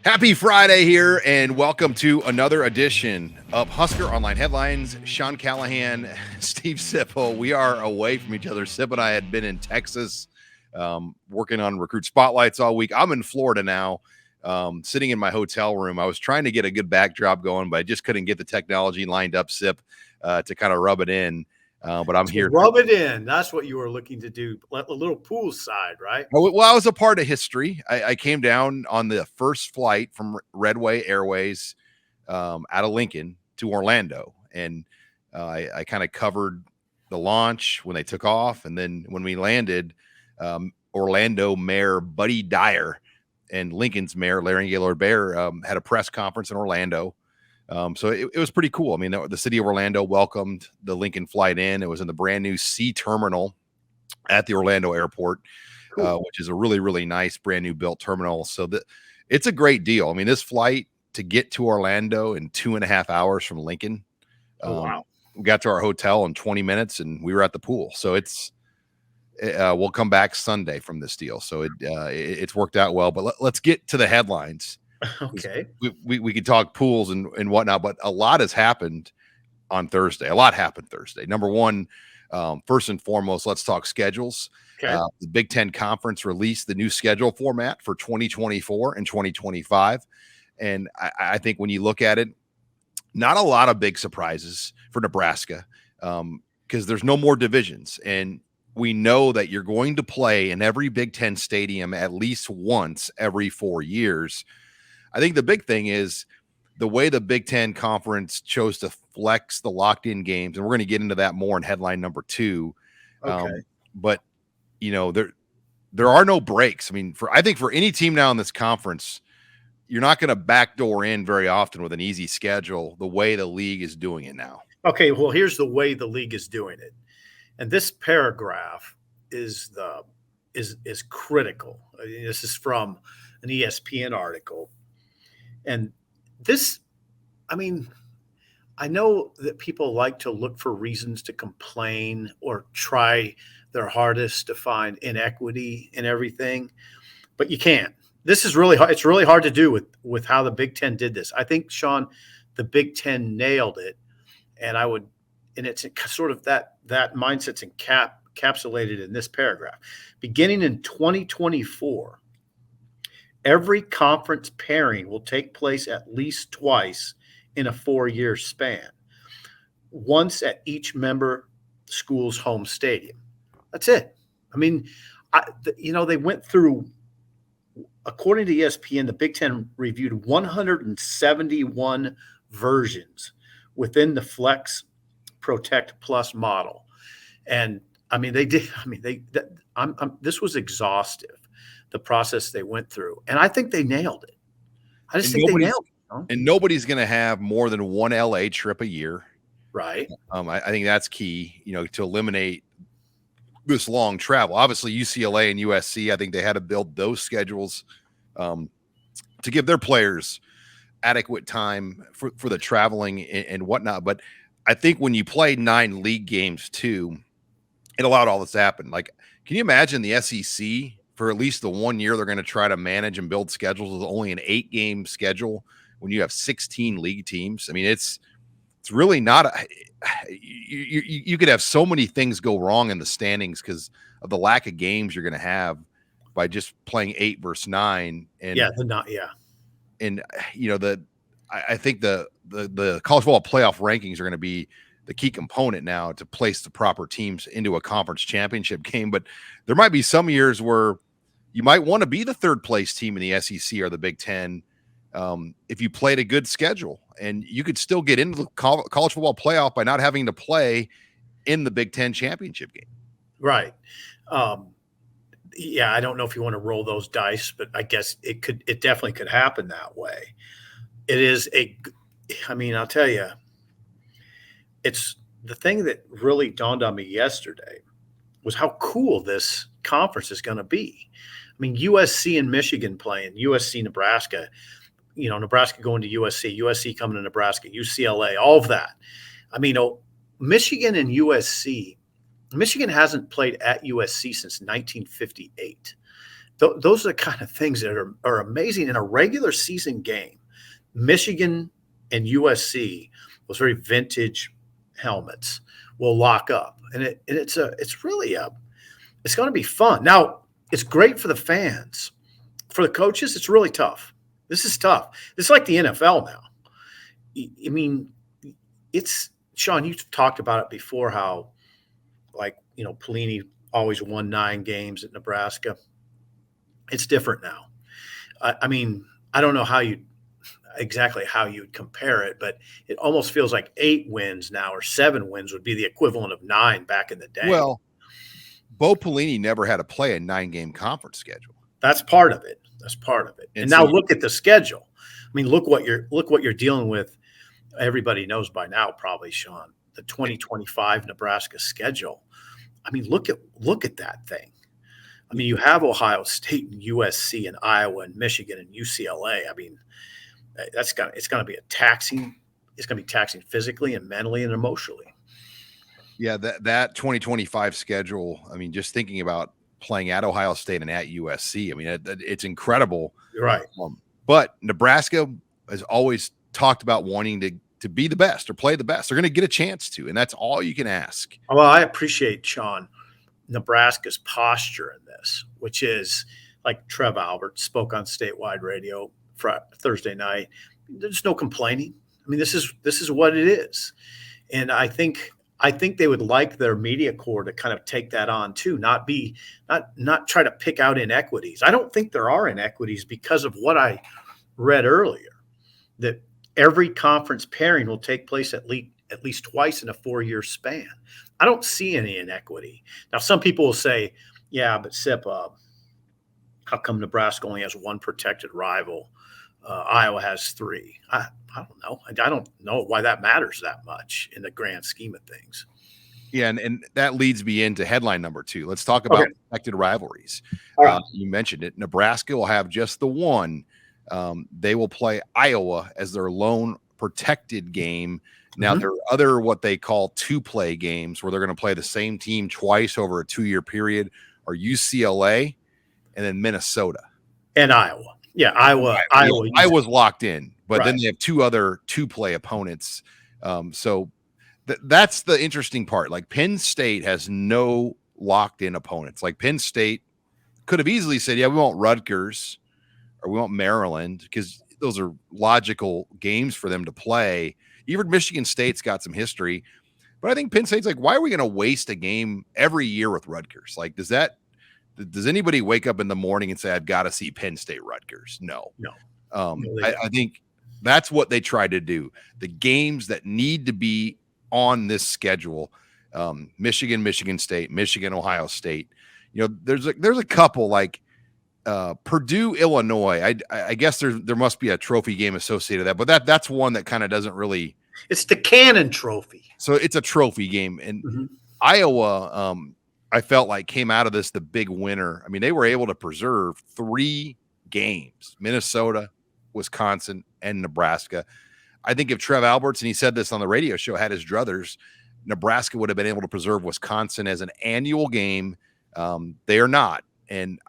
Happy Friday here, and welcome to another edition of Husker Online Headlines. Sean Callahan, Steve Sipple. We are away from each other. Sip and I had been in Texas working on recruit spotlights all week. I'm in Florida now, sitting in my hotel room. I was trying to get a good backdrop going, but I just couldn't get the technology lined up, Sip, to kind of rub it in. But I'm here. Rub it in. That's what you were looking to do. A little poolside, right? Well, I was a part of history. I came down on the first flight from Redway Airways out of Lincoln to Orlando. And I kind of covered the launch when they took off. And then when we landed, Orlando Mayor Buddy Dyer and Lincoln's Mayor Larry Gaylord Bair had a press conference in Orlando. So it was pretty cool. I mean, the city of Orlando welcomed the Lincoln flight in. It was in the brand new C terminal at the Orlando airport, cool. Which is a really, really nice brand new built terminal. So it's a great deal. I mean, this flight to get to Orlando in 2.5 hours from Lincoln. Wow. We got to our hotel in 20 minutes and we were at the pool. So we'll come back Sunday from this deal. So it's worked out well, but let's get to the headlines. Okay. We could talk pools and whatnot, but a lot has happened on Thursday. A lot happened Thursday. Number one, first and foremost, let's talk schedules. Okay. The Big Ten Conference released the new schedule format for 2024 and 2025. And I think when you look at it, not a lot of big surprises for Nebraska because there's no more divisions. And we know that you're going to play in every Big Ten stadium at least once every 4 years. I think the big thing is the way the Big Ten Conference chose to flex the locked-in games, and we're going to get into that more in headline number 2. Okay. But you know, there are no breaks. I mean, I think for any team now in this conference, you're not going to backdoor in very often with an easy schedule the way the league is doing it now. Okay, well, here's the way the league is doing it, and this paragraph is critical. This is from an ESPN article. And this, I mean, I know that people like to look for reasons to complain or try their hardest to find inequity in everything, but you can't. This is really hard. It's really hard to do with how the Big Ten did this. I think, Sean, the Big Ten nailed it, and it's sort of that mindset's encapsulated in this paragraph. Beginning in 2024. Every conference pairing will take place at least twice in a 4-year span, once at each member school's home stadium. That's it. I mean, they went through, according to ESPN, the Big Ten reviewed 171 versions within the Flex Protect Plus model. And I mean, this was exhaustive. The process they went through. And I think they nailed it. I just think they nailed it. Huh? And nobody's going to have more than one LA trip a year. Right. I think that's key, to eliminate this long travel. Obviously, UCLA and USC, I think they had to build those schedules to give their players adequate time for the traveling and whatnot. But I think when you play 9 league games too, it allowed all this to happen. Like, can you imagine the SEC for at least the 1 year they're going to try to manage and build schedules with only an 8-game schedule when you have 16 league teams? I mean, it's really not you could have so many things go wrong in the standings because of the lack of games you're going to have by just playing 8 versus 9. And And I think the college football playoff rankings are going to be the key component now to place the proper teams into a conference championship game. But there might be some years where you might want to be the 3rd place team in the SEC or the Big Ten if you played a good schedule, and you could still get into the college football playoff by not having to play in the Big Ten championship game. Right. I don't know if you want to roll those dice, but I guess it definitely could happen that way. I'll tell you, it's the thing that really dawned on me yesterday was how cool this conference is going to be. I mean, USC and Michigan playing, USC, Nebraska, Nebraska going to USC coming to Nebraska, UCLA, all of that. I mean, Michigan and USC, Michigan hasn't played at USC since 1958. those are the kind of things that are amazing in a regular season game. Michigan and USC, those very vintage helmets, will lock up, and it's going to be fun. Now, it's great for the fans. For the coaches, it's really tough. This is tough. It's like the NFL now. I mean, it's Sean. You've talked about it before. How, Pelini always won 9 games at Nebraska. It's different now. I mean, I don't know exactly how you'd compare it, but it almost feels like 8 wins now or 7 wins would be the equivalent of 9 back in the day. Well, Bo Pelini never had to play a 9-game conference schedule. That's part of it. And now look at the schedule. I mean, look what you're dealing with. Everybody knows by now, probably, Sean, the 2025 Nebraska schedule. I mean, look at that thing. I mean, you have Ohio State and USC and Iowa and Michigan and UCLA. I mean, it's going to be taxing. It's going to be taxing physically and mentally and emotionally. Yeah, that 2025 schedule. I mean, just thinking about playing at Ohio State and at USC. I mean, it's incredible. You're right. But Nebraska has always talked about wanting to be the best or play the best. They're going to get a chance to, and that's all you can ask. Well, I appreciate, Sean, Nebraska's posture in this, which is like Trev Albert spoke on statewide radio Thursday night. There's no complaining. I mean, this is what it is, and I think they would like their media corps to kind of take that on too, not try to pick out inequities. I don't think there are inequities because of what I read earlier, that every conference pairing will take place at least twice in a 4-year span. I don't see any inequity. Now, some people will say, yeah, but Sip, how come Nebraska only has 1 protected rival? Iowa has 3. I don't know. I don't know why that matters that much in the grand scheme of things. Yeah, and that leads me into headline number 2. Let's talk about protected rivalries. All right. You mentioned it. Nebraska will have just the one. They will play Iowa as their lone protected game. Now, there are other what they call 2-play games where they're going to play the same team twice over a 2-year period, or UCLA and then Minnesota. And Iowa. Yeah, Iowa. Iowa's locked in, but then Right. they have 2 other 2-play opponents. So that's the interesting part. Like, Penn State has no locked in opponents. Like, Penn State could have easily said, yeah, we want Rutgers or we want Maryland, because those are logical games for them to play. Even Michigan State's got some history, but I think Penn State's like, why are we going to waste a game every year with Rutgers? Like, does anybody wake up in the morning and say, I've got to see Penn State Rutgers? No. I think that's what they tried to do. The games that need to be on this schedule, Michigan, Michigan State, Michigan, Ohio State. You know, there's a couple like Purdue, Illinois. I guess there must be a trophy game associated with that, but that's one that kind of doesn't really. It's the Cannon Trophy. So it's a trophy game, and Iowa, I felt like came out of this the big winner. I mean, they were able to preserve 3 games: Minnesota, Wisconsin, and Nebraska. I think if Trev Alberts, and he said this on the radio show, had his druthers, Nebraska would have been able to preserve Wisconsin as an annual game. They are not. And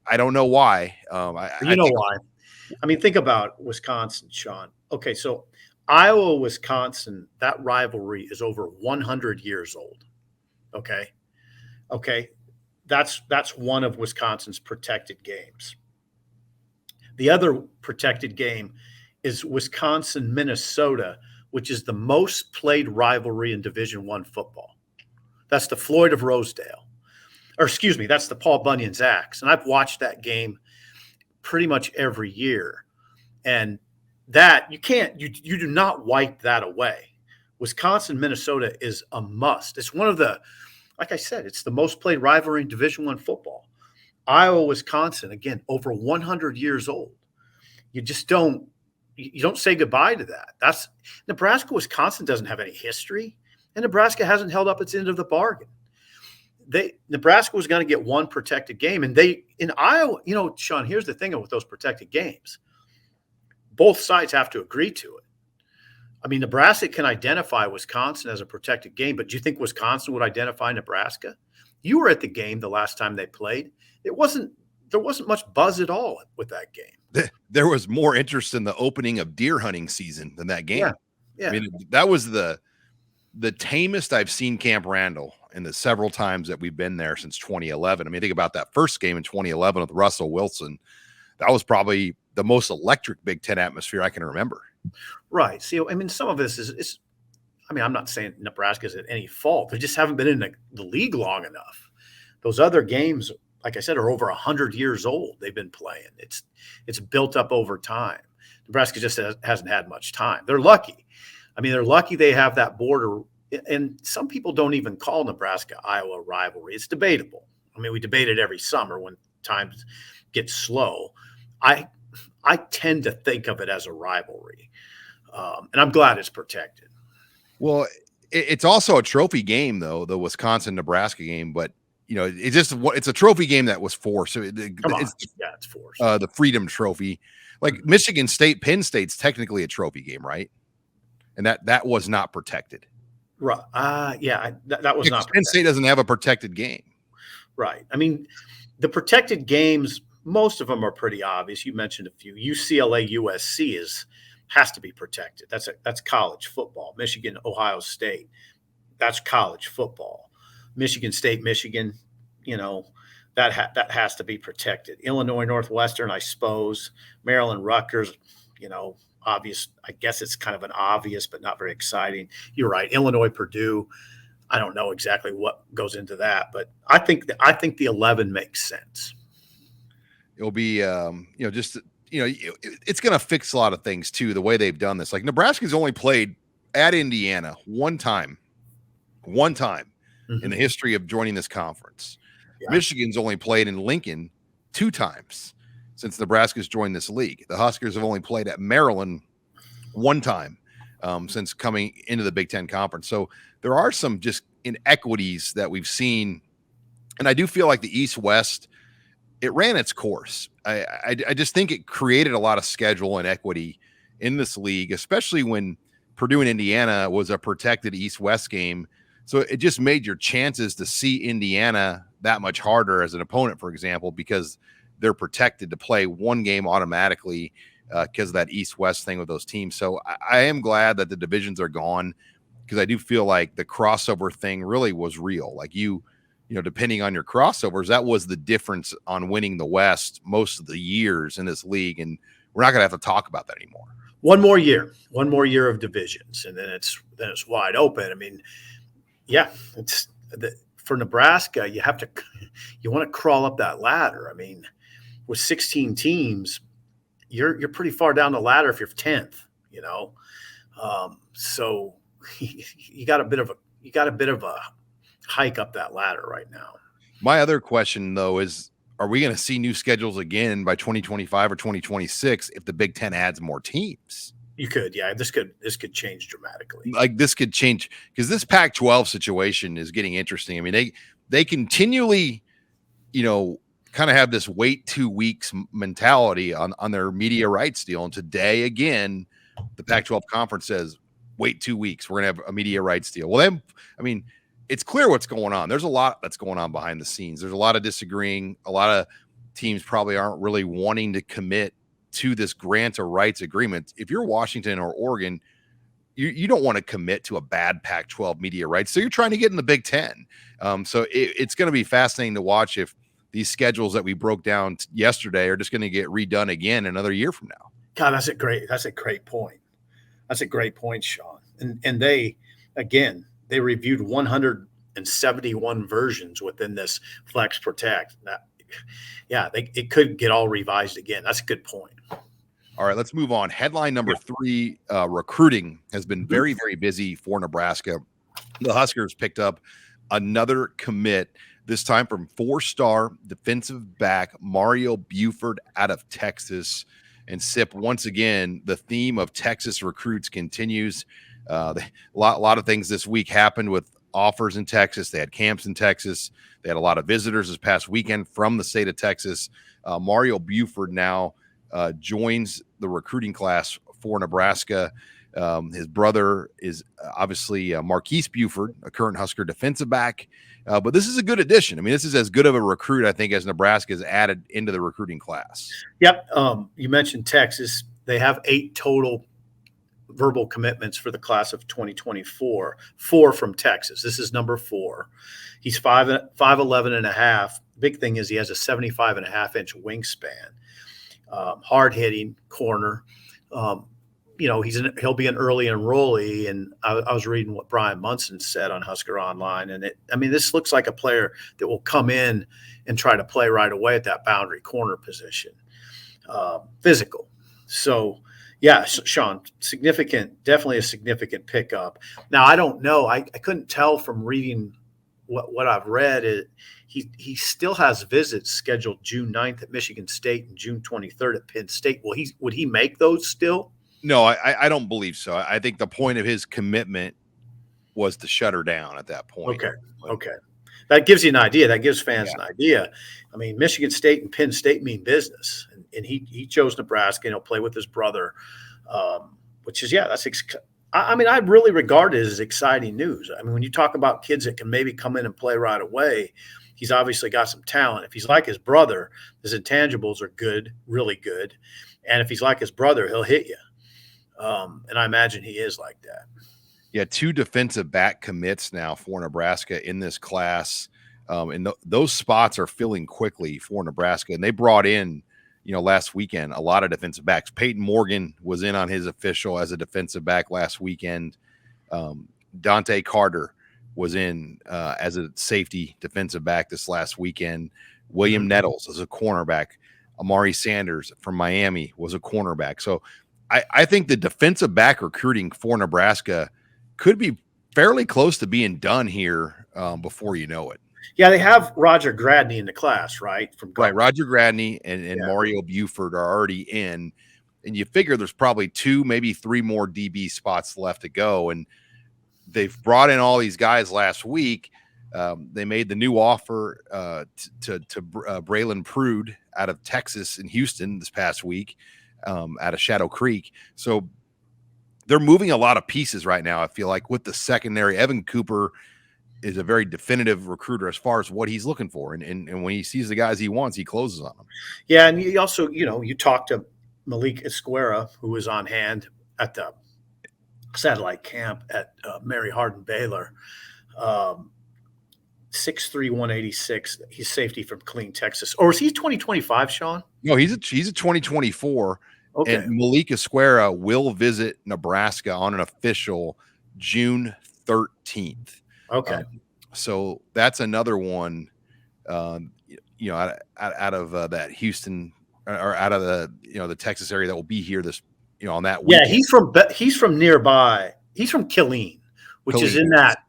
I don't know why. Why. I mean, think about Wisconsin, Sean. Okay, so Iowa, Wisconsin, that rivalry is over 100 years old. Okay, that's one of Wisconsin's protected games. The other protected game is Wisconsin, Minnesota, which is the most played rivalry in Division I football. That's the Floyd of Rosedale. Or excuse me, that's the Paul Bunyan's Axe. And I've watched that game pretty much every year. And that you do not wipe that away. Wisconsin, Minnesota is a must. It's one of the, like I said, it's the most played rivalry in Division I football. Iowa, Wisconsin, again, over 100 years old. You don't say goodbye to that. That's Nebraska, Wisconsin doesn't have any history, and Nebraska hasn't held up its end of the bargain. Nebraska was going to get 1 protected game, and in Iowa, Sean, here's the thing with those protected games. Both sides have to agree to it. I mean, Nebraska can identify Wisconsin as a protected game, but do you think Wisconsin would identify Nebraska? You were at the game the last time they played. It wasn't there wasn't much buzz at all with that game. There was more interest in the opening of deer hunting season than that game. Yeah. I mean, that was the tamest I've seen Camp Randall in the several times that we've been there since 2011. I mean, think about that first game in 2011 with Russell Wilson. That was probably the most electric Big Ten atmosphere I can remember. Right. See, I mean, some of this is I mean, I'm not saying Nebraska's at any fault. They just haven't been in the league long enough. Those other games, like I said, are over 100 years old. They've been playing. It's built up over time. Nebraska just hasn't had much time. They're lucky. I mean, they're lucky they have that border. And some people don't even call Nebraska-Iowa rivalry. It's debatable. I mean, we debate it every summer when times get slow. I tend to think of it as a rivalry, and I'm glad it's protected. Well, it's also a trophy game, though, the Wisconsin-Nebraska game. But, it's a trophy game that was forced. So it's forced. The Freedom Trophy. Like Michigan State, Penn State's technically a trophy game, right? And that was not protected. Right. That was not. Penn State doesn't have a protected game. Right. I mean, the protected games, most of them are pretty obvious. You mentioned a few. UCLA, USC has to be protected. That's college football. Michigan, Ohio State, that's college football. Michigan State, Michigan, that has to be protected. Illinois, Northwestern, I suppose. Maryland, Rutgers, obvious. I guess it's kind of an obvious, but not very exciting. You're right. Illinois, Purdue. I don't know exactly what goes into that, but I think the 11 makes sense. It'll be, it's going to fix a lot of things too. The way they've done this, like Nebraska's only played at Indiana one time in the history of joining this conference. Yeah. Michigan's only played in Lincoln 2 times since Nebraska's joined this league. The Huskers have only played at Maryland 1 time since coming into the Big Ten Conference. So there are some just inequities that we've seen. And I do feel like the East-West, it ran its course. I just think it created a lot of schedule inequity in this league, especially when Purdue and Indiana was a protected East-West game. So it just made your chances to see Indiana that much harder as an opponent, for example, because they're protected to play one game automatically because of that East-West thing with those teams. So I am glad that the divisions are gone, because I do feel like the crossover thing really was real. Like depending on your crossovers, that was the difference on winning the West most of the years in this league. And we're not going to have to talk about that anymore. One more year of divisions, and then it's wide open. I mean, yeah, for Nebraska, you want to crawl up that ladder. I mean, with 16 teams, you're pretty far down the ladder if you're 10th, so you got a bit of a hike up that ladder right now. My other question, though, is, are we going to see new schedules again by 2025 or 2026 if the Big Ten adds more teams? You could, yeah. This could change dramatically. Like, this could change, because this Pac-12 situation is getting interesting. I mean, they continually, kind of have this wait 2 weeks mentality on their media rights deal. And today, again, the Pac-12 conference says, wait 2 weeks, we're going to have a media rights deal. Well, then, I mean, it's clear what's going on. There's a lot that's going on behind the scenes. There's a lot of disagreeing. A lot of teams probably aren't really wanting to commit to this grant of rights agreement. If you're Washington or Oregon, you don't want to commit to a bad Pac-12 media rights. So you're trying to get in the Big Ten. So it's going to be fascinating to watch if these schedules that we broke down yesterday are just going to get redone again another year from now. God, that's a great point. That's a great point, Sean. And they reviewed 171 versions within this Flex Protect. It could get all revised again. That's a good point. All right, let's move on. Headline number 3, recruiting has been very, very busy for Nebraska. The Huskers picked up another commit, this time from 4-star defensive back Mario Buford out of Texas. And Sip, once again, the theme of Texas recruits continues. A lot of things this week happened with offers in Texas. They had camps in Texas. They had a lot of visitors this past weekend from the state of Texas. Mario Buford now joins the recruiting class for Nebraska. His brother is obviously Marquise Buford, a current Husker defensive back. But this is a good addition. I mean, this is as good of a recruit, I think, as Nebraska has added into the recruiting class. Yep. You mentioned Texas. They have 8 total verbal commitments for the class of 2024, 4 from Texas. This is number 4. He's 5'11" and a half. Big thing is he has a 75.5-inch wingspan. Hard hitting corner. He'll be an early enrollee, and I was reading what Brian Munson said on HuskerOnline, and this looks like a player that will come in and try to play right away at that boundary corner position. Physical. So, yeah, Sean, definitely a significant pickup. Now, I don't know. I couldn't tell from reading what I've read. He still has visits scheduled June 9th at Michigan State and June 23rd at Penn State. Would he make those still? No, I don't believe so. I think the point of his commitment was to shut her down at that point. Okay. That gives you an idea. That gives fans an idea. I mean, Michigan State and Penn State mean business, and he chose Nebraska, and he'll play with his brother, which is, I really regard it as exciting news. I mean, when you talk about kids that can maybe come in and play right away, he's obviously got some talent. If he's like his brother, his intangibles are good, really good. And if he's like his brother, he'll hit you. And I imagine he is like that. Yeah, 2 defensive back commits now for Nebraska in this class. And those spots are filling quickly for Nebraska. And they brought in, last weekend, a lot of defensive backs. Peyton Morgan was in on his official as a defensive back last weekend. Dante Carter was in as a safety defensive back this last weekend. William Nettles as a cornerback. Amari Sanders from Miami was a cornerback. So I think the defensive back recruiting for Nebraska could be fairly close to being done here before you know it. Yeah, they have Roger Gradney in the class, right? Roger Gradney and Mario Buford are already in. And you figure there's probably 2, maybe 3 more DB spots left to go. And they've brought in all these guys last week. They made the new offer to Braylon Prude out of Texas and Houston this past week. Out of Shadow Creek. So they're moving a lot of pieces right now. I feel like with the secondary, Evan Cooper is a very definitive recruiter as far as what he's looking for. And when he sees the guys he wants, he closes on them. Yeah. And you also, you talked to Malik Esquera, who was on hand at the satellite camp at Mary Hardin Baylor. 6'3", 186. He's safety from Killeen, Texas. Or is he 2025, Sean? No, he's a 2024. Okay. And Malik Esquera will visit Nebraska on an official June 13th. Okay. So that's another one, out of that Houston or out of the Texas area that will be here this, on that weekend. Yeah, he's from nearby. He's from Killeen, which is in that.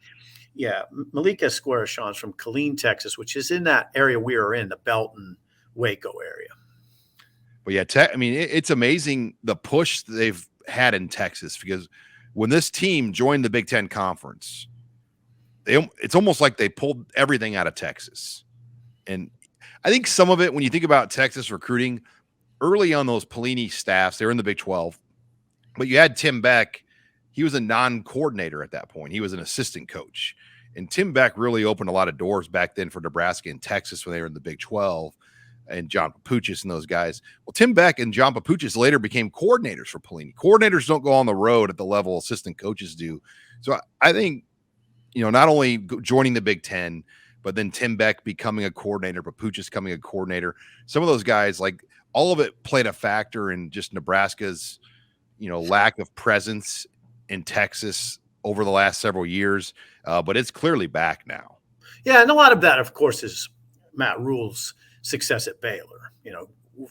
Yeah, Malik Esquera, Sean's from Killeen, Texas, which is in that area we are in, the Belton, Waco area. But yeah, it's amazing the push they've had in Texas, because when this team joined the Big Ten Conference, it's almost like they pulled everything out of Texas. And I think some of it, when you think about Texas recruiting, early on those Pelini staffs, they were in the Big 12, but you had Tim Beck. He was a non-coordinator at that point. He was an assistant coach. And Tim Beck really opened a lot of doors back then for Nebraska and Texas when they were in the Big 12, and John Papuchis and those guys. Well, Tim Beck and John Papuchis later became coordinators for Pelini. Coordinators don't go on the road at the level assistant coaches do. So I think, not only joining the Big Ten, but then Tim Beck becoming a coordinator, Papuchis becoming a coordinator. Some of those guys, like, all of it played a factor in just Nebraska's, lack of presence in Texas over the last several years, but it's clearly back now. Yeah, and a lot of that, of course, is Matt Rule's success at Baylor.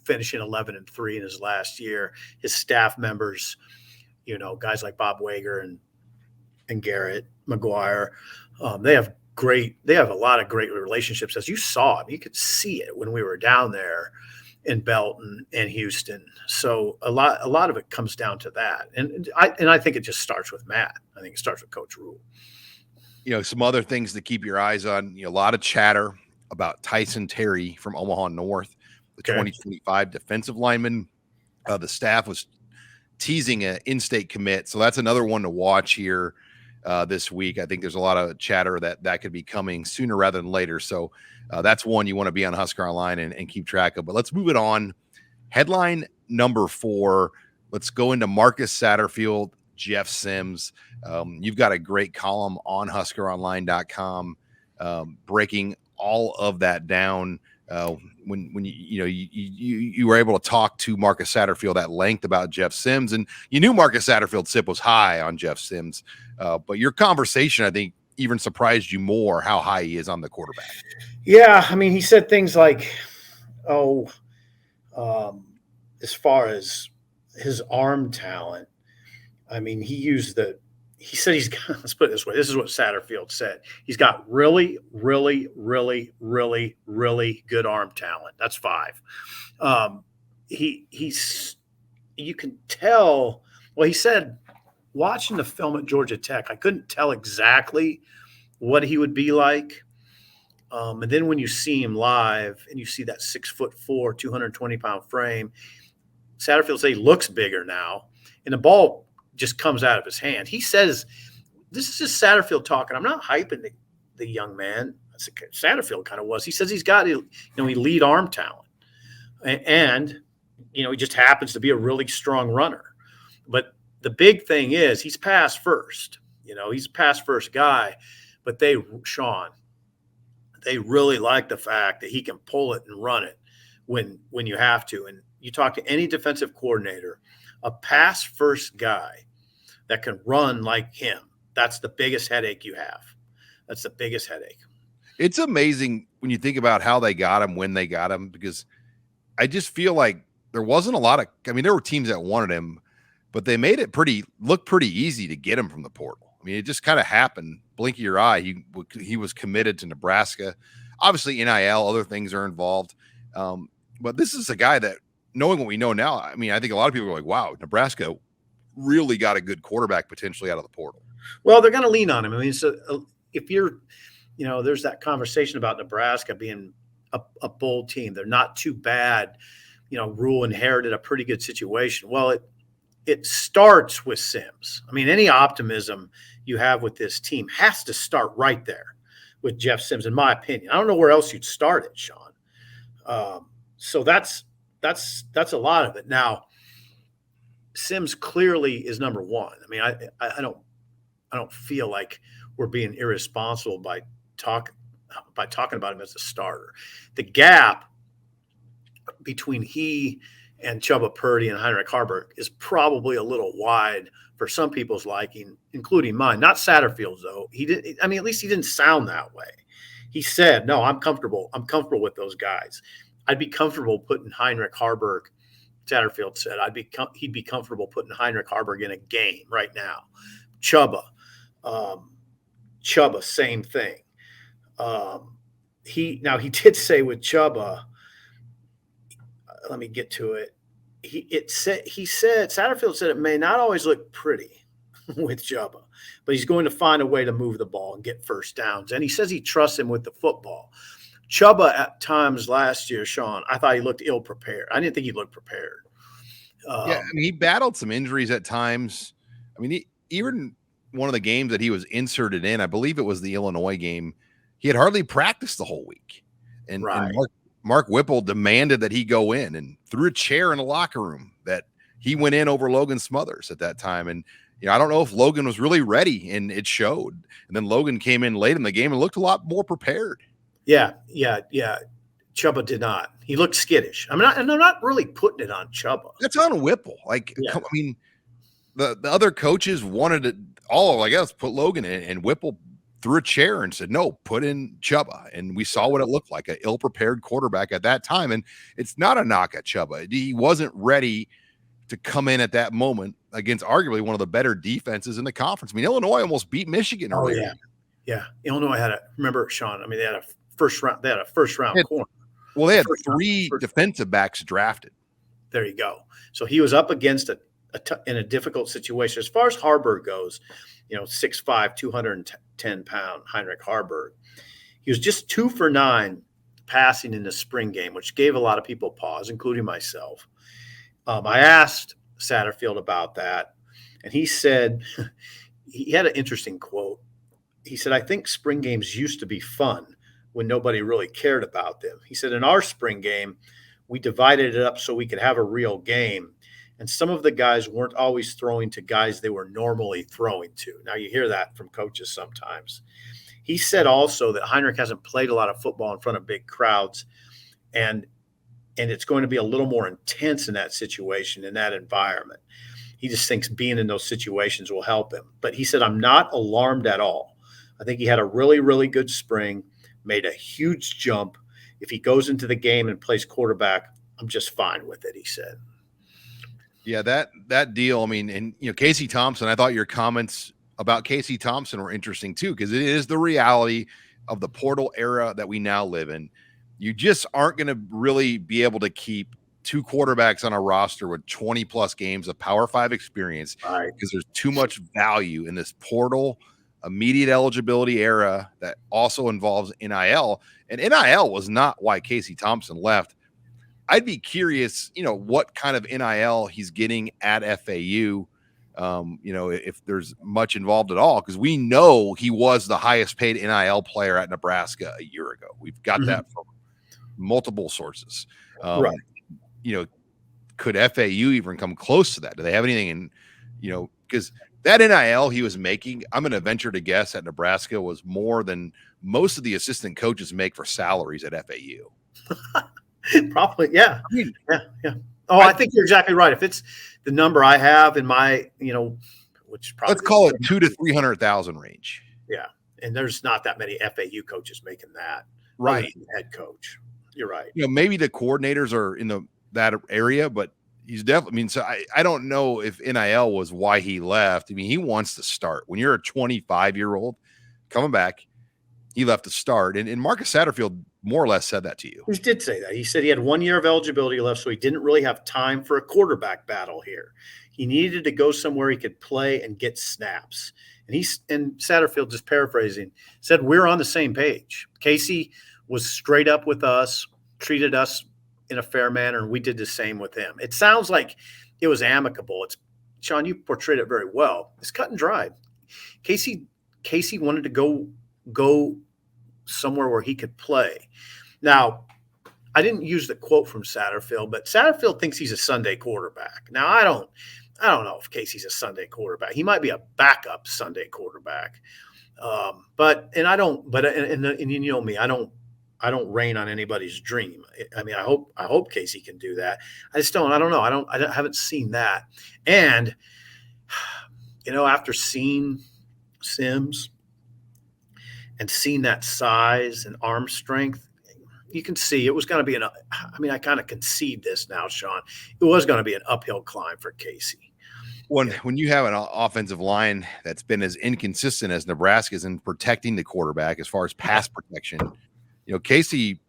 Finishing 11-3 in his last year. His staff members, guys like Bob Wager and Garrett McGuire, they have a lot of great relationships. As you saw, you could see it when we were down there in Belton and Houston. So a lot of it comes down to that. And I think it just starts with Matt. I think it starts with Coach Rule. Some other things to keep your eyes on, a lot of chatter about Tyson Terry from Omaha North, the 2025 defensive lineman. The staff was teasing an in-state commit. So that's another one to watch here this week. I think there's a lot of chatter that could be coming sooner rather than later. So that's one you want to be on Husker Online and keep track of. But let's move it on. Headline number 4. Let's go into Marcus Satterfield, Jeff Sims. You've got a great column on HuskerOnline.com breaking all of that down. When you were able to talk to Marcus Satterfield at length about Jeff Sims, and you knew Marcus Satterfield's SIP was high on Jeff Sims, but your conversation, I think, even surprised you more how high he is on the quarterback. Yeah, I mean, he said things like, as far as his arm talent, I mean, he said he's got, let's put it this way. This is what Satterfield said. He's got really, really, really, really, really good arm talent. That's 5. You can tell, well, he said, watching the film at Georgia Tech, I couldn't tell exactly what he would be like. And then when you see him live and you see that 6'4", 220-pound frame, Satterfield said he looks bigger now, and the ball just comes out of his hand. He says, this is just Satterfield talking. I'm not hyping the young man. Satterfield kind of was. He says he's got elite arm talent, and he just happens to be a really strong runner. But the big thing is he's pass first. He's a pass first guy. But they really like the fact that he can pull it and run it when you have to. And you talk to any defensive coordinator, a pass first guy that can run like him, that's the biggest headache you have. That's the biggest headache. It's amazing when you think about how they got him, when they got him, because I just feel like there wasn't a lot of, there were teams that wanted him, but they made it look pretty easy to get him from the portal. It just kind of happened. Blink of your eye. He was committed to Nebraska. Obviously NIL, other things are involved. But this is a guy that, knowing what we know now, I think a lot of people are like, wow, Nebraska really got a good quarterback potentially out of the portal. Well, they're going to lean on him. So if you're, there's that conversation about Nebraska being a bowl team. They're not too bad. Rule inherited a pretty good situation. Well, it starts with Sims. Any optimism you have with this team has to start right there with Jeff Sims, in my opinion. I don't know where else you'd start it, Sean. So that's a lot of it. Now, Sims clearly is number 1. I don't feel like we're being irresponsible by talking about him as a starter. The gap between he and Chubba Purdy and Heinrich Haarberg is probably a little wide for some people's liking, including mine. Not Satterfield's, though. At least he didn't sound that way. He said, no, I'm comfortable. I'm comfortable with those guys. I'd be comfortable putting Heinrich Haarberg, Satterfield said, he'd be comfortable putting Heinrich Haarberg in a game right now. Chubba, same thing. He did say with Chubba, let me get to it. Satterfield said it may not always look pretty with Chubba, but he's going to find a way to move the ball and get first downs. And he says he trusts him with the football. Chubba at times last year, Sean, I thought he looked ill prepared. I didn't think he looked prepared. He battled some injuries at times. Even one of the games that he was inserted in, I believe it was the Illinois game, he had hardly practiced the whole week. And, right. and Mark Whipple demanded that he go in and threw a chair in the locker room that he went in over Logan Smothers at that time. And, I don't know if Logan was really ready, and it showed. And then Logan came in late in the game and looked a lot more prepared. Yeah. Chubba did not. He looked skittish. I'm not really putting it on Chubba. That's on Whipple. The other coaches wanted it all, I guess, put Logan in, and Whipple threw a chair and said, no, put in Chubba. And we saw what it looked like, an ill-prepared quarterback at that time. And it's not a knock at Chubba. He wasn't ready to come in at that moment against arguably one of the better defenses in the conference. Illinois almost beat Michigan earlier. Yeah. Illinois remember, Sean, they had a first round corner. Well, they had 3 defensive backs drafted. There you go. So he was up against in a difficult situation. As far as Haarberg goes, 6'5", 210-pound Heinrich Haarberg. He was just 2 for 9 passing in the spring game, which gave a lot of people pause, including myself. I asked Satterfield about that, and he said he had an interesting quote. He said, "I think spring games used to be fun when nobody really cared about them." He said, "In our spring game, we divided it up so we could have a real game. And some of the guys weren't always throwing to guys they were normally throwing to." Now, you hear that from coaches sometimes. He said also that Heinrich hasn't played a lot of football in front of big crowds, and it's going to be a little more intense in that situation, in that environment. He just thinks being in those situations will help him. But he said, "I'm not alarmed at all. I think he had a really, really good spring, made a huge jump. If he goes into the game and plays quarterback, I'm just fine with it," he said. Yeah, that deal. I mean, and Casey Thompson, I thought your comments about Casey Thompson were interesting too, because it is the reality of the portal era that we now live in. You just aren't going to really be able to keep two quarterbacks on a roster with 20 plus games of Power 5 experience, Right. because there's too much value in this portal immediate eligibility era that also involves NIL. And NIL was not why Casey Thompson left. I'd be curious, what kind of NIL he's getting at FAU. If there's much involved at all, because we know he was the highest paid NIL player at Nebraska a year ago. We've got that from multiple sources. Right. Could FAU even come close to that? Do they have anything in, because that NIL he was making, I'm going to venture to guess at Nebraska was more than most of the assistant coaches make for salaries at FAU. Probably, yeah. I mean, yeah. Oh, I think you're exactly right. If it's the number I have in my, which probably let's call it 200,000 to 300,000 range. Yeah, and there's not that many FAU coaches making that, right? Head coach. You're right. Maybe the coordinators are in that area, but he's definitely. I mean, so I don't know if NIL was why he left. I mean, he wants to start. When you're a 25-year-old coming back, he left to start, and Marcus Satterfield more or less said that to you. He did say that. He said he had 1 year of eligibility left, so he didn't really have time for a quarterback battle here. He needed to go somewhere he could play and get snaps. And Satterfield, just paraphrasing, said, "We're on the same page. Casey was straight up with us, treated us in a fair manner, and we did the same with him." It sounds like it was amicable. Sean, you portrayed it very well. It's cut and dried. Casey wanted to go somewhere where he could play. Now, I didn't use the quote from Satterfield, but Satterfield thinks he's a Sunday quarterback. Now, I don't know if Casey's a Sunday quarterback. He might be a backup Sunday quarterback. But you know me, I don't rain on anybody's dream. I mean, I hope Casey can do that. I don't know. I haven't seen that. And after seeing Sims and seeing that size and arm strength, you can see it was going to be I kind of concede this now, Sean. It was going to be an uphill climb for Casey. When you have an offensive line that's been as inconsistent as Nebraska's in protecting the quarterback as far as pass protection, Casey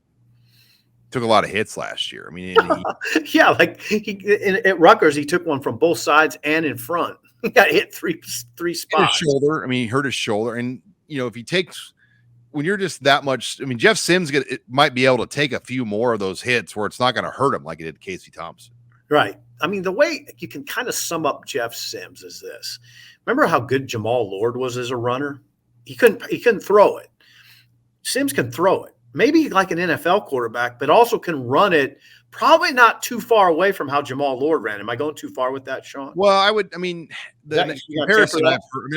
took a lot of hits last year. I mean, yeah, like at Rutgers, he took one from both sides and in front. He got hit three spots. His shoulder. I mean, he hurt his shoulder, and if he takes. When you're just that much, I mean, Jeff Sims might be able to take a few more of those hits where it's not going to hurt him like it did Casey Thompson. Right. I mean, the way you can kind of sum up Jeff Sims is this. Remember how good Jamal Lord was as a runner? He couldn't throw it. Sims can throw it. Maybe like an NFL quarterback, but also can run it probably not too far away from how Jamal Lord ran. Am I going too far with that, Sean? Well, the comparison,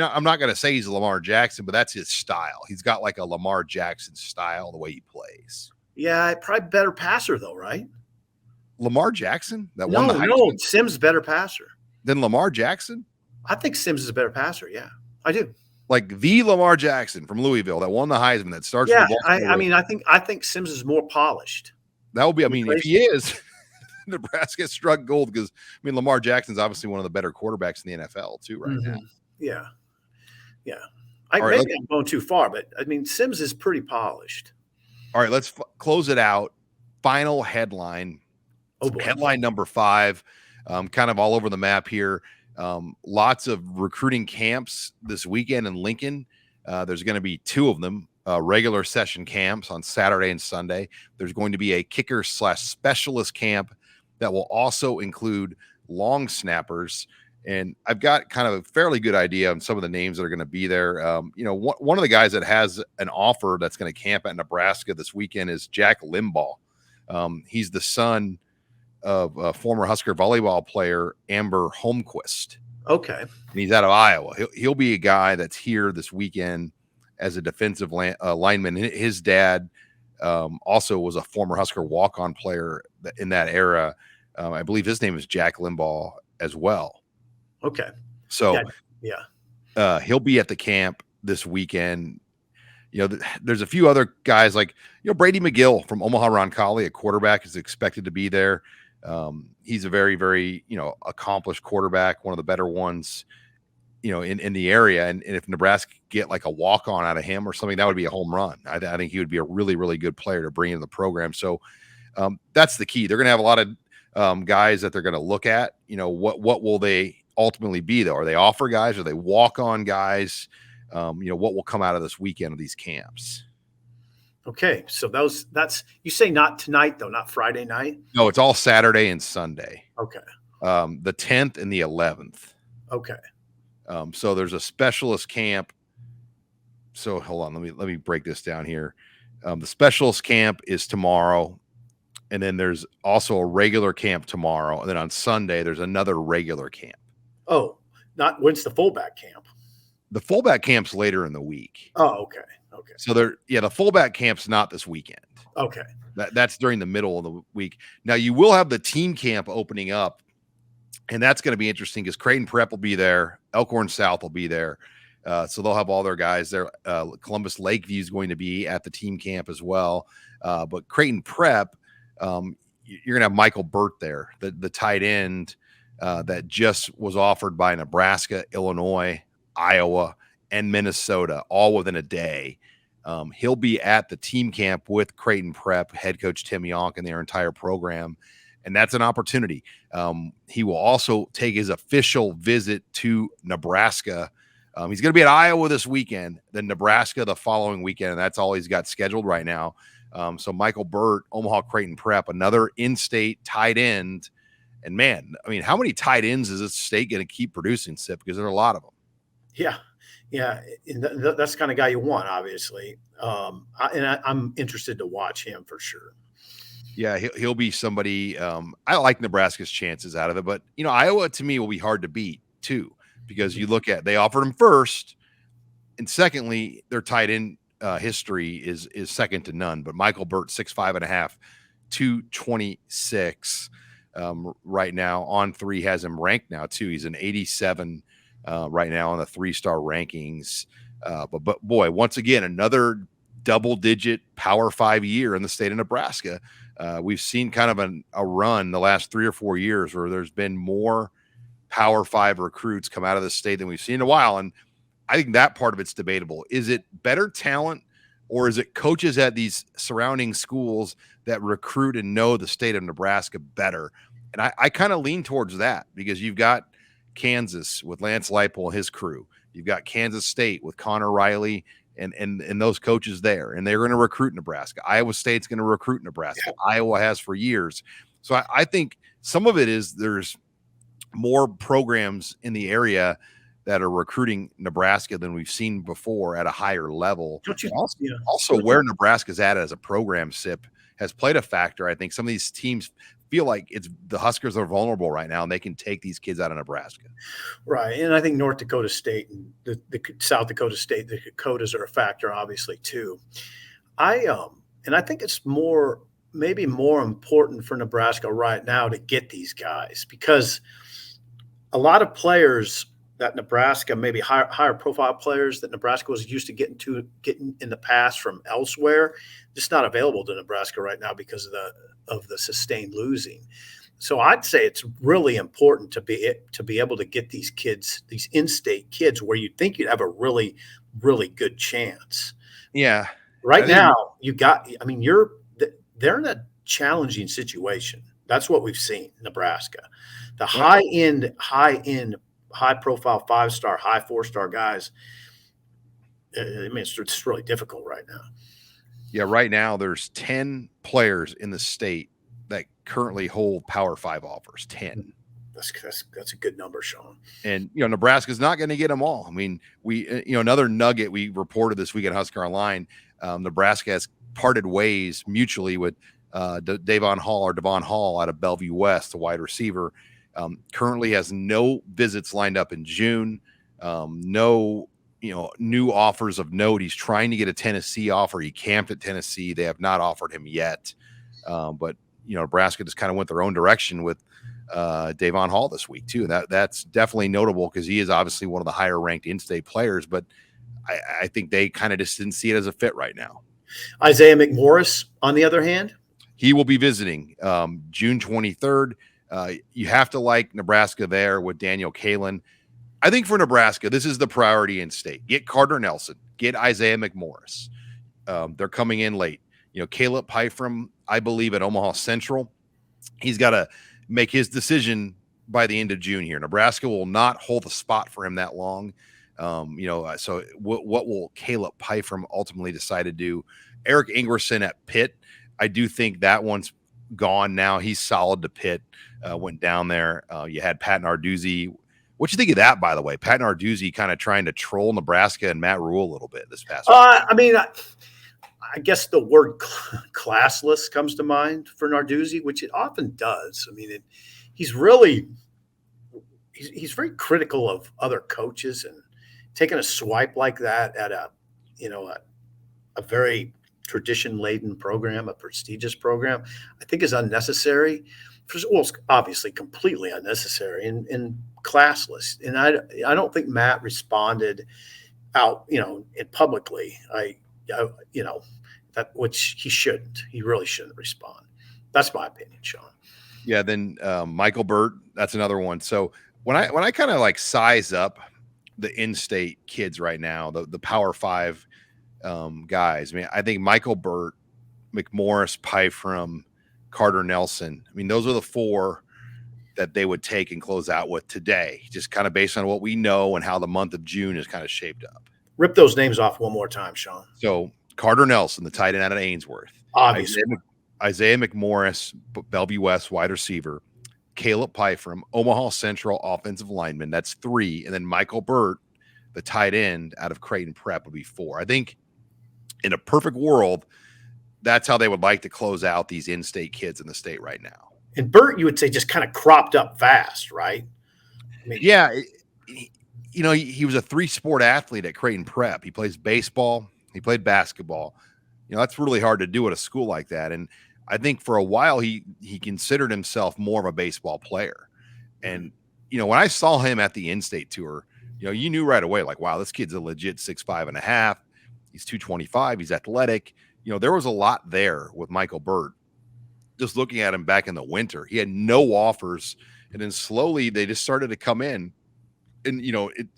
I'm not going to say he's a Lamar Jackson, but that's his style. He's got like a Lamar Jackson style, the way he plays. Yeah, probably better passer though, right? Lamar Jackson? No, Sims better passer. Than Lamar Jackson? I think Sims is a better passer, yeah. I do. Like the Lamar Jackson from Louisville that won the Heisman that starts. Yeah, I think Sims is more polished. That would be. I mean, if he is, Nebraska struck gold because Lamar Jackson's obviously one of the better quarterbacks in the NFL too right now. Yeah. Maybe I'm going too far, but Sims is pretty polished. All right, let's close it out. Final headline. Headline number 5. Kind of all over the map here. Lots of recruiting camps this weekend in Lincoln. There's going to be 2 of them. Regular session camps on Saturday and Sunday. There's going to be a kicker/specialist camp that will also include long snappers. And I've got kind of a fairly good idea on some of the names that are going to be there. One of the guys that has an offer that's going to camp at Nebraska this weekend is Jack Limbaugh. He's the son of a former Husker volleyball player, Amber Holmquist. Okay. And he's out of Iowa. He'll be a guy that's here this weekend as a defensive lineman. His dad also was a former Husker walk-on player in that era. I believe his name is Jack Limbaugh as well. Okay. So yeah. He'll be at the camp this weekend. There's a few other guys like, Brady McGill from Omaha Roncalli, a quarterback, is expected to be there. He's a very, very, accomplished quarterback, one of the better ones, in the area. And if Nebraska get like a walk-on out of him or something, that would be a home run. I think he would be a really, really good player to bring into the program. So that's the key. They're going to have a lot of guys that they're going to look at. What will they ultimately be, though? Are they offer guys? Are they walk-on guys? What will come out of this weekend of these camps? Okay. So that's, you say not tonight though, not Friday night? No, it's all Saturday and Sunday. Okay. The 10th and the 11th. Okay. So there's a specialist camp. So hold on, let me break this down here. The specialist camp is tomorrow, and then there's also a regular camp tomorrow, and then on Sunday there's another regular camp. Oh, when's the fullback camp? The fullback camp's later in the week. Oh, okay. Okay. So the fullback camp's not this weekend. Okay. That's during the middle of the week. Now you will have the team camp opening up, and that's going to be interesting because Creighton Prep will be there. Elkhorn South will be there. So they'll have all their guys there. Columbus Lakeview is going to be at the team camp as well. But Creighton Prep, you're going to have Michael Burt there, the tight end that just was offered by Nebraska, Illinois, Iowa, and Minnesota, all within a day. He'll be at the team camp with Creighton Prep, head coach Tim Yonk, and their entire program. And that's an opportunity. He will also take his official visit to Nebraska. He's going to be at Iowa this weekend, then Nebraska the following weekend, and that's all he's got scheduled right now. So Michael Burt, Omaha Creighton Prep, another in-state tight end. And man, I mean, how many tight ends is this state going to keep producing, Sip? Because there are a lot of them. Yeah. Yeah. And that's the kind of guy you want, obviously. I'm interested to watch him for sure. Yeah, he'll be somebody. I like Nebraska's chances out of it, but Iowa to me will be hard to beat too, because you look at, they offered him first, and secondly, their tight end history is second to none. But Michael Burt, 6'5.5", 226 right now. On3 has him ranked now too. He's an 87 right now on the 3-star rankings. But boy, once again, another double-digit Power 5 year in the state of Nebraska. We've seen kind of a run the last 3 or 4 years where there's been more Power 5 recruits come out of the state than we've seen in a while. And I think that part of it's debatable. Is it better talent, or is it coaches at these surrounding schools that recruit and know the state of Nebraska better? And I kind of lean towards that, because you've got Kansas with Lance Leipold and his crew. You've got Kansas State with Connor Riley and those coaches there, and they're going to recruit Nebraska. Iowa State's going to recruit Nebraska. Yeah. Iowa has for years. So I think some of it is there's more programs in the area that are recruiting Nebraska than we've seen before at a higher level. Also where Nebraska's at as a program, Sip, has played a factor. I think some of these teams feel like the Huskers are vulnerable right now, and they can take these kids out of Nebraska. Right. And I think North Dakota State and the South Dakota State, the Dakotas are a factor, obviously, too. And I think it's maybe more important for Nebraska right now to get these guys, because a lot of players that Nebraska, maybe higher profile players that Nebraska was used to getting in the past from elsewhere, just not available to Nebraska right now because of the sustained losing. So I'd say it's really important to be able to get these kids, these in-state kids, where you think you'd have a really, really good chance. Yeah. Right now, they're in a challenging situation. That's what we've seen, Nebraska. The high-profile 5-star, high 4-star guys, it's really difficult right now. Yeah, right now there's 10 players in the state that currently hold Power 5 offers. 10. That's a good number, Sean. And, Nebraska's not going to get them all. I mean, another nugget we reported this week at Husker Online, Nebraska has parted ways mutually with Devon Hall out of Bellevue West, the wide receiver. Currently has no visits lined up in June. No, new offers of note. He's trying to get a Tennessee offer. He camped at Tennessee. They have not offered him yet. But Nebraska just kind of went their own direction with Devon Hall this week too. That's definitely notable because he is obviously one of the higher ranked in-state players, but I think they kind of just didn't see it as a fit right now. Isaiah McMorris, on the other hand, he will be visiting June 23rd. You have to like Nebraska there with Daniel Kalen. I think for Nebraska, this is the priority in state. Get Carter Nelson, get Isaiah McMorris. They're coming in late. Caleb Pyfrom, I believe at Omaha Central, he's got to make his decision by the end of June here. Nebraska will not hold the spot for him that long. So what will Caleb Pyfrom ultimately decide to do? Eric Ingerson at Pitt, I do think that one's gone now. He's solid to Pitt, went down there. You had Pat Narduzzi. What you think of that, by the way? Pat Narduzzi kind of trying to troll Nebraska and Matt Rule a little bit this past week. I mean, I guess the word classless comes to mind for Narduzzi, which it often does. I mean, he's very critical of other coaches, and taking a swipe like that at a very tradition-laden program, a prestigious program, I think is unnecessary. Well, it's obviously completely unnecessary and classless. And I don't think Matt responded out, publicly. That which he shouldn't. He really shouldn't respond. That's my opinion, Sean. Yeah. Then Michael Burt, that's another one. So when I kind of like size up the in-state kids right now, the Power 5 guys, I mean, I think Michael Burt, McMorris, Pyfrom, Carter Nelson. I mean, those are the four that they would take and close out with today, just kind of based on what we know and how the month of June is kind of shaped up. Rip those names off one more time, Sean. So Carter Nelson, the tight end out of Ainsworth. Obviously. Isaiah McMorris, Bellevue West wide receiver. Caleb Pyfrom, Omaha Central offensive lineman. That's 3. And then Michael Burt, the tight end out of Creighton Prep, would be 4. I think in a perfect world, that's how they would like to close out these in-state kids in the state right now. And Burt, you would say, just kind of cropped up fast, right? I mean, yeah. He was a 3-sport athlete at Creighton Prep. He plays baseball. He played basketball. That's really hard to do at a school like that. And I think for a while he considered himself more of a baseball player. And, when I saw him at the in-state tour, you knew right away, like, wow, this kid's a legit 6'5.5". He's 225. He's athletic. There was a lot there with Michael Burt. Just looking at him back in the winter, he had no offers. And then slowly they just started to come in. And,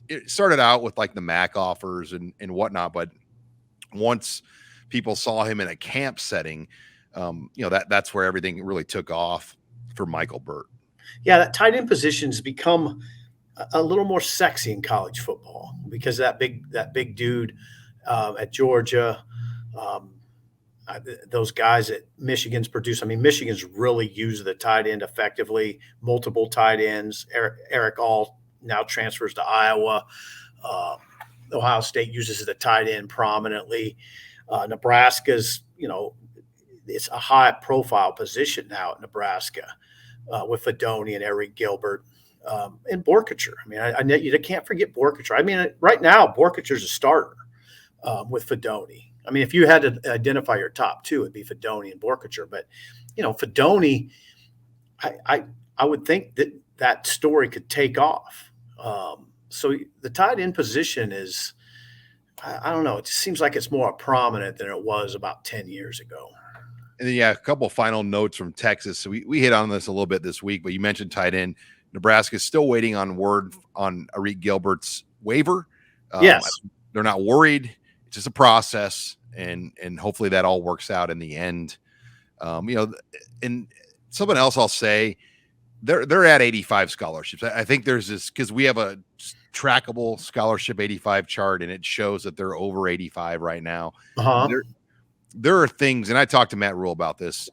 it started out with like the MAC offers and whatnot. But once people saw him in a camp setting, that's where everything really took off for Michael Burt. Yeah, that tight end position's become a little more sexy in college football because that big dude at Georgia, those guys at Michigan's produced. I mean, Michigan's really used the tight end effectively. Multiple tight ends. Eric All now transfers to Iowa. Ohio State uses the tight end prominently. Nebraska's, it's a high-profile position now at Nebraska with Fedoni and Eric Gilbert and Borkacher. I mean, you can't forget Borkacher. I mean, right now, Borkacher's a starter with Fedoni. I mean, if you had to identify your top 2, it'd be Fedoni and Borkacher. But, Fedoni, I would think that story could take off. So the tight end position is, I don't know, it just seems like it's more prominent than it was about 10 years ago. And then, a couple final notes from Texas. So we hit on this a little bit this week, but you mentioned tight end. Nebraska is still waiting on word on Eric Gilbert's waiver. Yes. They're not worried. It's just a process, and hopefully that all works out in the end. And something else I'll say, they're at 85 scholarships. I think there's this, because we have a trackable scholarship 85 chart, and it shows that they're over 85 right now. There are things, and I talked to Matt Rule about this.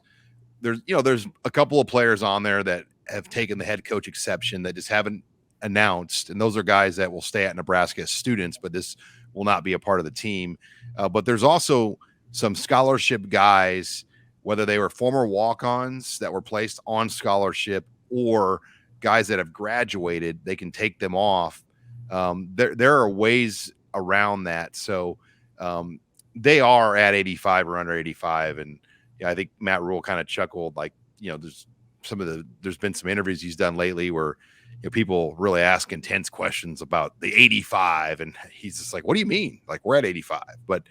There's a couple of players on there that have taken the head coach exception that just haven't announced, and those are guys that will stay at Nebraska as students, but this will not be a part of the team. But there's also some scholarship guys, whether they were former walk-ons that were placed on scholarship or guys that have graduated, they can take them off. There are ways around that. So they are at 85 or under 85. And yeah, I think Matt Rule kind of chuckled, like, there's been some interviews he's done lately where, people really ask intense questions about the 85. And he's just like, what do you mean? Like, we're at 85. But,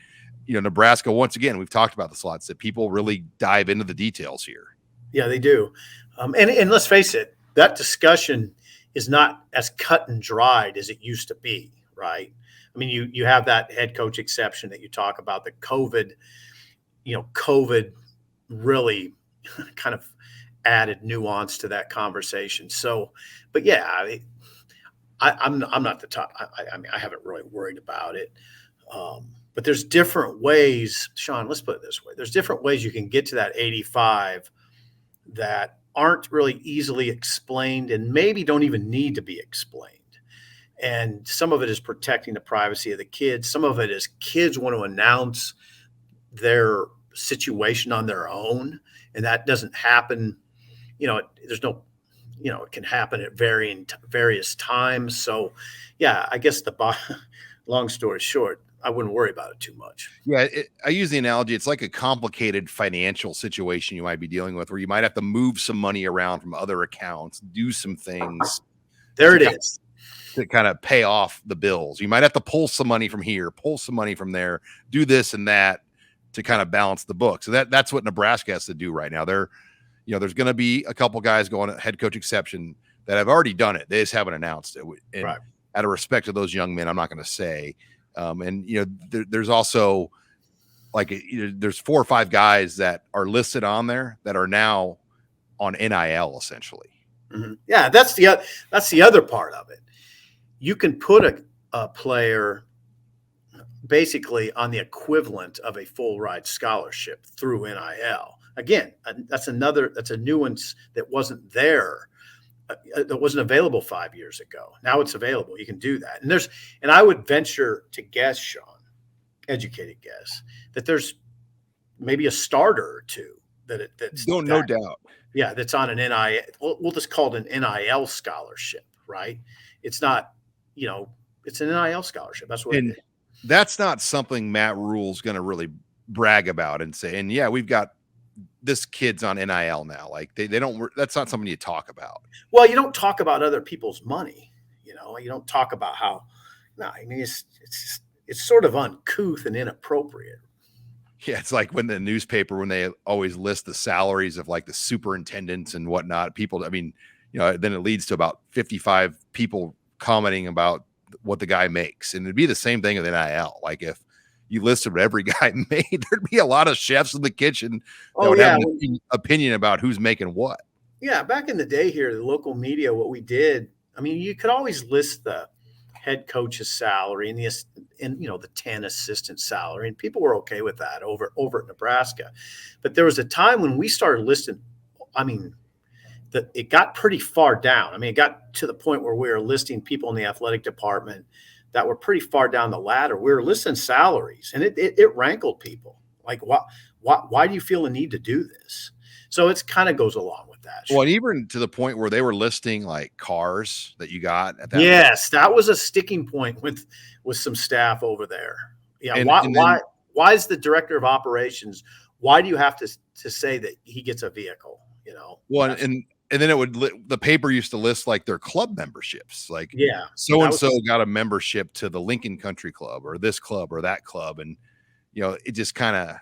Nebraska, once again, we've talked about this a lot, that people really dive into the details here. Yeah, they do. And let's face it, that discussion is not as cut and dried as it used to be, right? I mean, you have that head coach exception that you talk about, the COVID really kind of added nuance to that conversation. So, but yeah, I'm not the top. I mean, I haven't really worried about it. But there's different ways, Sean, let's put it this way. There's different ways you can get to that 85 that aren't really easily explained and maybe don't even need to be explained. And some of it is protecting the privacy of the kids. Some of it is kids want to announce their situation on their own, and that doesn't happen. There's no, it can happen at various times. So, yeah, I guess long story short, I wouldn't worry about it too much. Yeah, I use the analogy. It's like a complicated financial situation you might be dealing with, where you might have to move some money around from other accounts, do some things. There it is. To kind of pay off the bills. You might have to pull some money from here, pull some money from there, do this and that to kind of balance the book. So that's what Nebraska has to do right now. There's going to be a couple guys going at head coach exception that have already done it. They just haven't announced it. And right. Out of respect to those young men, I'm not going to say. There's also there's 4 or 5 guys that are listed on there that are now on NIL essentially. Mm-hmm. Yeah, that's the other part of it. You can put a player basically on the equivalent of a full ride scholarship through NIL. Again, that's a nuance that wasn't there, that wasn't available 5 years ago. Now it's available. You can do that. And I would venture to guess, Sean, educated guess, that there's maybe a starter or two that's no doubt. Yeah, that's on an NIL. We'll just call it an NIL scholarship, right? It's not, it's an NIL scholarship. That's what it is. That's not something Matt Rule's going to really brag about and say, and yeah, we've got this kid's on NIL now. Like they don't, that's not something you talk about. Well, you don't talk about other people's money. You don't talk about how, it's sort of uncouth and inappropriate. Yeah. It's like when they always list the salaries of like the superintendents and whatnot, then it leads to about 55 people commenting about what the guy makes. And it'd be the same thing with NIL. Like if you listed what every guy made, there'd be a lot of chefs in the kitchen that would have an opinion about who's making what. Yeah. Back in the day here, the local media, what we did, you could always list the head coach's salary and the 10 assistant salary. And people were okay with that over at Nebraska. But there was a time when we started listing, it got pretty far down. It got to the point where we were listing people in the athletic department that were pretty far down the ladder. We were listing salaries, and it rankled people. Like, why do you feel the need to do this? So it's kind of goes along with that. Well, and even to the point where they were listing like cars that you got at that. Yes, that was a sticking point with some staff over there. Yeah, why is the director of operations? Why do you have to say that he gets a vehicle? Well, and then the paper used to list like their club memberships, like so-and-so got a membership to the Lincoln Country Club or this club or that club. And, it just kind of,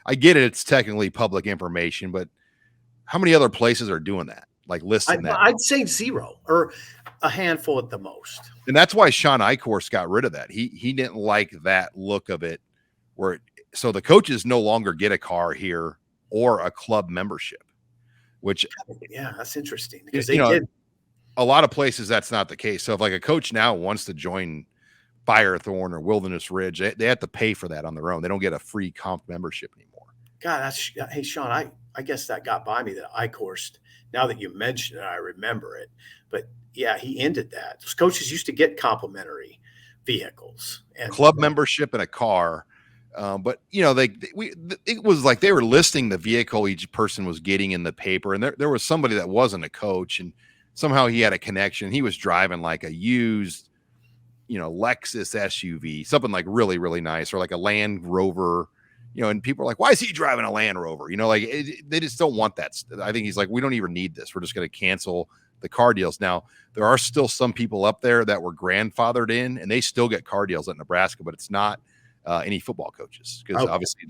I get it. It's technically public information, but how many other places are doing that? Like listing that? I'd say 0 or a handful at the most. And that's why Sean Eichhorst got rid of that. He didn't like that look of it so the coaches no longer get a car here or a club membership. Which, yeah, that's interesting because they did a lot of places. That's not the case. So if like a coach now wants to join Firethorn or Wilderness Ridge, they have to pay for that on their own. They don't get a free comp membership anymore. God, hey Sean, I I guess that got by me that Eichhorst. Now that you mention it, I remember it. But yeah, he ended that. Those coaches used to get complimentary vehicles and club membership in a car. But you know, it was like they were listing the vehicle each person was getting in the paper, and there was somebody that wasn't a coach, and somehow he had a connection. He was driving like a used, Lexus SUV, something like really, really nice, or like a Land Rover, and people are like, why is he driving a Land Rover? They just don't want that. I think he's like, we don't even need this. We're just going to cancel the car deals. Now, there are still some people up there that were grandfathered in, and they still get car deals at Nebraska, but it's not any football coaches, because obviously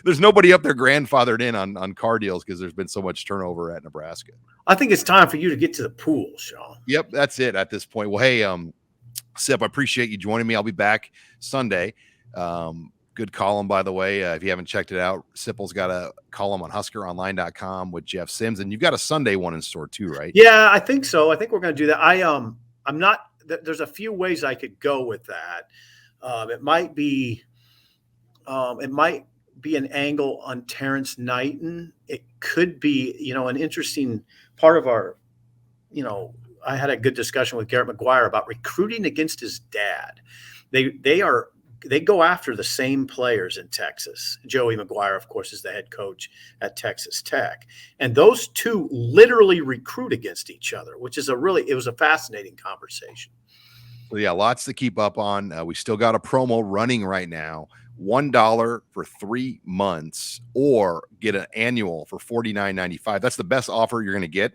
there's nobody up there grandfathered in on car deals because there's been so much turnover at Nebraska. I think it's time for you to get to the pool, Sean. Yep, that's it at this point. Well, hey, Sip, I appreciate you joining me. I'll be back Sunday. Good column, by the way. If you haven't checked it out, Sipple's got a column on HuskerOnline.com with Jeff Sims, and you've got a Sunday one in store too, right? Yeah, I think so. I think we're going to do that. I'm not. There's a few ways I could go with that. It might be an angle on Terrence Knighton. It could be, an interesting part of our, I had a good discussion with Garrett McGuire about recruiting against his dad. They go after the same players in Texas. Joey McGuire, of course, is the head coach at Texas Tech. And those two literally recruit against each other, which is it was a fascinating conversation. So yeah, lots to keep up on. We still got a promo running right now. $1 for 3 months, or get an annual for $49.95. That's the best offer you're going to get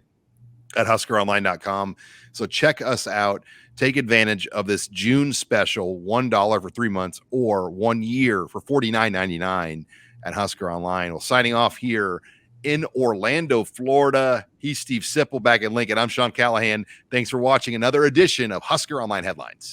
at HuskerOnline.com. So check us out. Take advantage of this June special, $1 for 3 months, or 1 year for $49.99 at Husker Online. Well, signing off here in Orlando, Florida. He's Steve Sipple back in Lincoln. I'm Sean Callahan. Thanks for watching another edition of Husker Online Headlines.